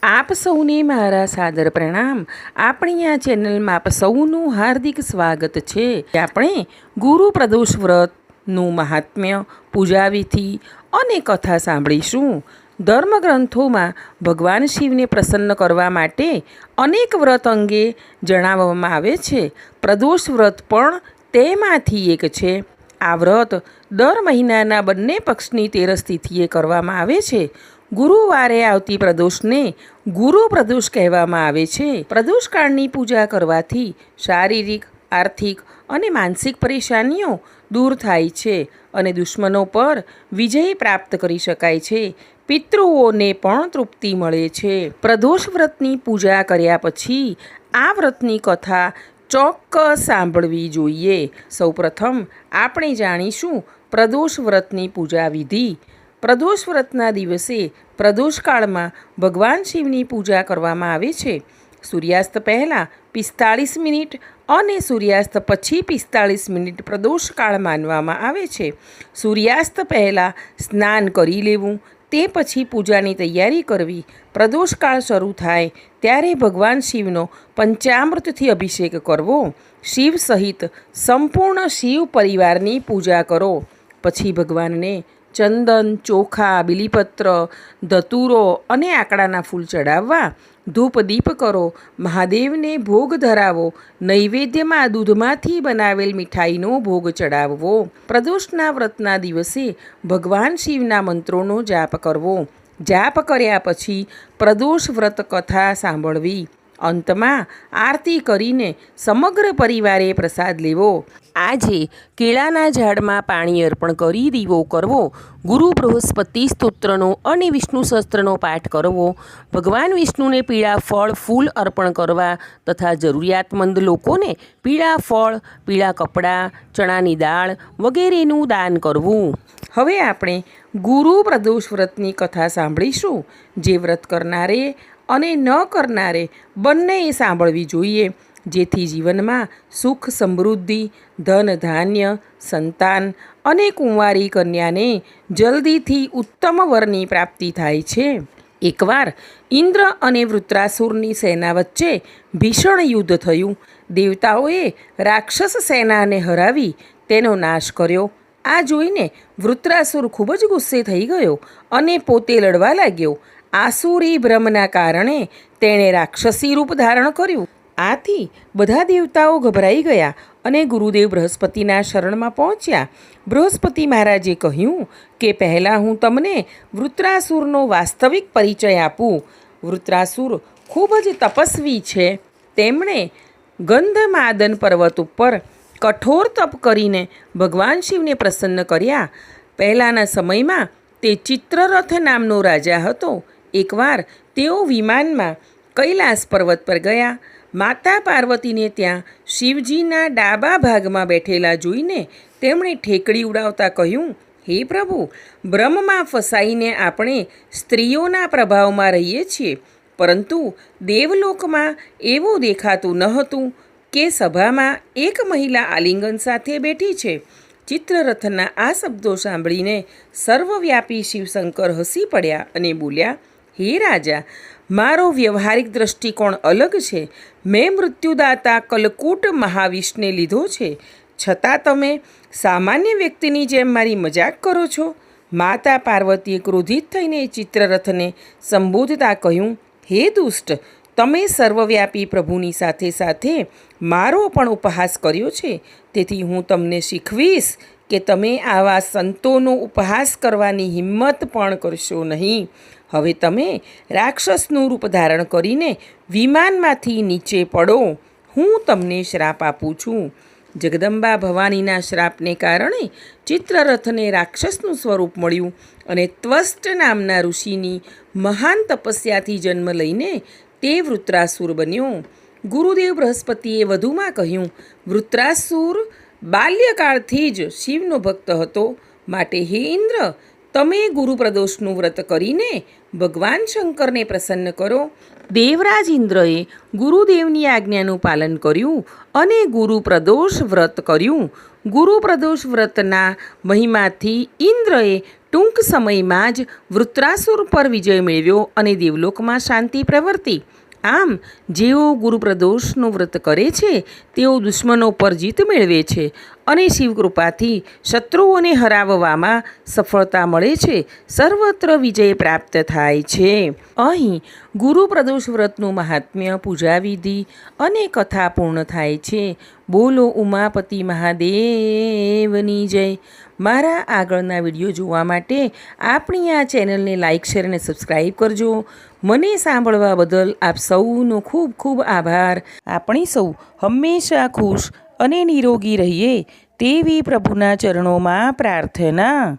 આપ સૌને મારા સાદર પ્રણામ. આપણી આ ચેનલમાં આપ સૌનું હાર્દિક સ્વાગત છે. આપણે ગુરુ પ્રદોષ વ્રતનું મહાત્મ્ય, પૂજાવિધિ અને કથા સાંભળીશું. ધર્મગ્રંથોમાં ભગવાન શિવને પ્રસન્ન કરવા માટે અનેક વ્રત અંગે જણાવવામાં આવે છે. પ્રદોષ વ્રત પણ તેમાંથી એક છે. આ વ્રત દર મહિનાના બંને પક્ષની 13 તિથિએ કરવામાં આવે છે. ગુરુવારે આવતી પ્રદોષને ગુરુ પ્રદોષ કહેવામાં આવે છે. પ્રદોષકાળની પૂજા કરવાથી શારીરિક, આર્થિક અને માનસિક પરેશાનીઓ દૂર થાય છે અને દુશ્મનો પર વિજય પ્રાપ્ત કરી શકાય છે. પિતૃઓને પણ તૃપ્તિ મળે છે. પ્રદોષ વ્રતની પૂજા કર્યા પછી આ વ્રતની કથા ચોક્કસ સાંભળવી જોઈએ. સૌપ્રથમ આપણે જાણીશું પ્રદોષ વ્રતની પૂજા વિધિ. પ્રદોષ વ્રતના દિવસે પ્રદોષકાળમાં ભગવાન શિવની પૂજા કરવામાં આવે છે. સૂર્યાસ્ત પહેલાં 45 મિનિટ અને સૂર્યાસ્ત પછી 45 મિનિટ પ્રદોષકાળ માનવામાં આવે છે. સૂર્યાસ્ત પહેલાં સ્નાન કરી લેવું, તે પછી પૂજાની તૈયારી કરવી. પ્રદોષકાળ શરૂ થાય ત્યારે ભગવાન શિવનો પંચામૃતથી અભિષેક કરવો. શિવ સહિત સંપૂર્ણ શિવ પરિવારની પૂજા કરો. પછી ભગવાનને ચંદન, ચોખા, બીલીપત્ર, ધતુરો અને આકડાના ફૂલ ચડાવવા. ધૂપ દીપ કરો. મહાદેવને ભોગ ધરાવો. નૈવેદ્યમાં દૂધમાંથી બનાવેલ મીઠાઈનો ભોગ ચડાવવો. પ્રદોષના વ્રતના દિવસે ભગવાન શિવના મંત્રોનો જાપ કરવો. જાપ કર્યા પછી પ્રદોષ વ્રત કથા સાંભળવી. અંતમાં આરતી કરીને સમગ્ર પરિવારે પ્રસાદ લેવો. આજે કેળાના ઝાડમાં પાણી અર્પણ કરી દીવો કરવો. ગુરુ બૃહસ્પતિ સ્તોત્રનો અને વિષ્ણુ સહસ્ત્રનો પાઠ કરવો. ભગવાન વિષ્ણુને પીળા ફળ, ફૂલ અર્પણ કરવા તથા જરૂરિયાતમંદ લોકોને પીળા ફળ, પીળા કપડાં, ચણાની દાળ વગેરેનું દાન કરવું. હવે આપણે ગુરુ પ્રદોષ વ્રતની કથા સાંભળીશું, જે વ્રત કરનારે અને ન કરનારે બંનેએ સાંભળવી જોઈએ, જેથી જીવનમાં સુખ, સમૃદ્ધિ, ધન, ધાન્ય, સંતાન અને કુંવારી કન્યાને જલ્દીથી ઉત્તમ વરની પ્રાપ્તિ થાય છે. એકવાર ઇન્દ્ર અને વૃત્રાસુરની સેના વચ્ચે ભીષણ યુદ્ધ થયું. દેવતાઓએ રાક્ષસ સેનાને હરાવી તેનો નાશ કર્યો. આ જોઈને વૃત્રાસુર ખૂબ જ ગુસ્સે થઈ ગયો અને પોતે લડવા લાગ્યો. આસુરી ભ્રમના કારણે તેણે રાક્ષસી રૂપ ધારણ કર્યું. આથી બધા દેવતાઓ ગભરાઈ ગયા અને ગુરુદેવ બૃહસ્પતિના શરણમાં પહોંચ્યા. બૃહસ્પતિ મહારાજે કહ્યું કે પહેલાં હું તમને વૃત્રાસુરનો વાસ્તવિક પરિચય આપું. વૃત્રાસુર ખૂબ જ તપસ્વી છે. તેમણે ગંધમાદન પર્વત ઉપર કઠોર તપ કરીને ભગવાન શિવને પ્રસન્ન કર્યા. પહેલાંના સમયમાં તે ચિત્રરથ નામનો રાજા હતો. એકવાર તેઓ વિમાનમાં કૈલાસ પર્વત પર ગયા. માતા પાર્વતીને ત્યાં શિવજીના ડાબા ભાગમાં બેઠેલા જોઈને તેમણે ઠેકડી ઉડાવતા કહ્યું, હે પ્રભુ, બ્રહ્મમાં ફસાઈને આપણે સ્ત્રીઓના પ્રભાવમાં રહીએ છીએ, પરંતુ દેવલોકમાં એવું દેખાતું ન હતું કે સભામાં એક મહિલા આલિંગન સાથે બેઠી છે. ચિત્રરથના આ શબ્દો સાંભળીને સર્વવ્યાપી શિવશંકર હસી પડ્યા અને બોલ્યા, હે રાજા, મારો વ્યવહારિક દૃષ્ટિકોણ અલગ છે. મેં મૃત્યુદાતા કલકૂટ મહાવિષને લીધો છે, છતાં તમે સામાન્ય વ્યક્તિની જેમ મારી મજાક કરો છો. માતા પાર્વતીએ ક્રોધિત થઈને ચિત્રરથને સંબોધતા કહ્યું, હે દુષ્ટ, તમે સર્વવ્યાપી પ્રભુની સાથે સાથે મારો પણ ઉપહાસ કર્યો છે. તેથી હું તમને શીખવીશ કે તમે આવા સંતોનો ઉપહાસ કરવાની હિંમત પણ કરશો નહીં. હવે તમે રાક્ષસનું રૂપ ધારણ કરીને વિમાનમાંથી નીચે પડો. હું તમને શ્રાપ આપું છું. જગદંબા ભવાનીના શ્રાપને કારણે ચિત્રરથને રાક્ષસનું સ્વરૂપ મળ્યું અને ત્વષ્ટ નામના ઋષિની મહાન તપસ્યાથી જન્મ લઈને તે વૃત્રાસુર બન્યો. ગુરુદેવ બૃહસ્પતિએ વધુમાં કહ્યું, વૃત્રાસુર બાલ્યકાળથી જ શિવનો ભક્ત હતો. માટે હે ઇન્દ્ર, તમે ગુરુ પ્રદોષનું વ્રત કરીને ભગવાન શંકરને પ્રસન્ન કરો. દેવરાજ ઇન્દ્રએ ગુરુદેવની આજ્ઞાનું પાલન કર્યું અને ગુરુ પ્રદોષ વ્રત કર્યું. ગુરુ પ્રદોષ વ્રતના મહિમાથી ઇન્દ્રએ ટૂંક સમયમાં જ વૃત્રાસુર પર વિજય મેળવ્યો અને દેવલોકમાં શાંતિ પ્રવર્તી. આમ જેઓ ગુરુપ્રદોષનું વ્રત કરે છે તેઓ દુશ્મનો પર જીત મેળવે છે અને શિવકૃપાથી શત્રુઓને હરાવવામાં સફળતા મળે છે. સર્વત્ર વિજય પ્રાપ્ત થાય છે. અહીં ગુરુપ્રદોષ વ્રતનું મહાત્મ્ય, પૂજાવિધિ અને કથા પૂર્ણ થાય છે. બોલો ઉમાપતિ મહાદેવની જય. મારા આગળના વિડીયો જોવા માટે આપણી આ ચેનલને લાઇક, શેર અને સબસ્ક્રાઈબ કરજો. મને સાંભળવા બદલ આપ સૌનો ખૂબ ખૂબ આભાર. આપણે સૌ હંમેશા ખુશ અને નિરોગી રહીએ તેવી પ્રભુના ચરણોમાં પ્રાર્થના.